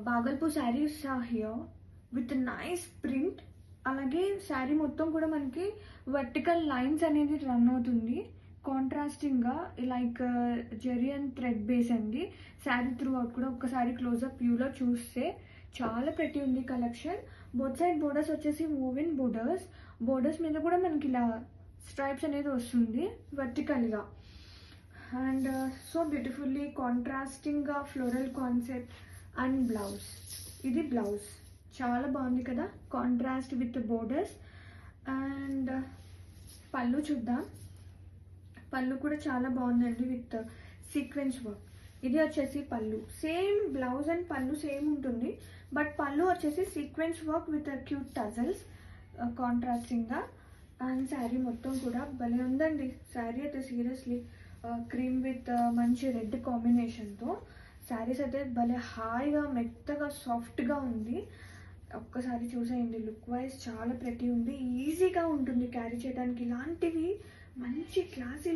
Bhagalpur saris are here with nice print. అలాగే శారీ మొత్తం కూడా మనకి వర్టికల్ లైన్స్ అనేది రన్ అవుతుంది కాంట్రాస్టింగ్గా, like zari and thread base అండి. శారీ త్రూ అవుట్ కూడా ఒక్కసారి క్లోజప్ వ్యూలో చూస్తే చాలా ప్రతి ఉంది కలెక్షన్. బోత్ సైడ్ బోర్డర్స్ వచ్చేసి మూవిన్ బోర్డర్స్. బోర్డర్స్ మీద కూడా మనకి ఇలా స్ట్రైప్స్ అనేది వస్తుంది వర్టికల్గా. అండ్ సో బ్యూటిఫుల్లీ కాంట్రాస్టింగ్గా ఫ్లోరల్ కాన్సెప్ట్. అండ్ బ్లౌజ్, ఇది బ్లౌజ్ చాలా బాగుంది కదా, కాంట్రాస్ట్ విత్ బోర్డర్స్. అండ్ పళ్ళు చూద్దాం. పళ్ళు కూడా చాలా బాగుందండి విత్ సీక్వెన్స్ వర్క్. ఇది వచ్చేసి pallu, same blouse and pallu same ఉంటుంది, బట్ పళ్ళు వచ్చేసి sequence work with cute tassels కాంట్రాస్టింగ్గా. అండ్ శారీ మొత్తం కూడా భలే ఉందండి. శారీ అయితే సీరియస్లీ క్రీమ్ విత్ మంచి రెడ్ కాంబినేషన్తో శారీస్ అయితే భలే హాయిగా మెత్తగా సాఫ్ట్గా ఉంది. ఒక్కసారి చూసేయండి, లుక్ వైజ్ చాలా ప్రతి ఉంది, ఈజీగా ఉంటుంది క్యారీ చేయడానికి. ఇలాంటివి మంచి క్లాసీ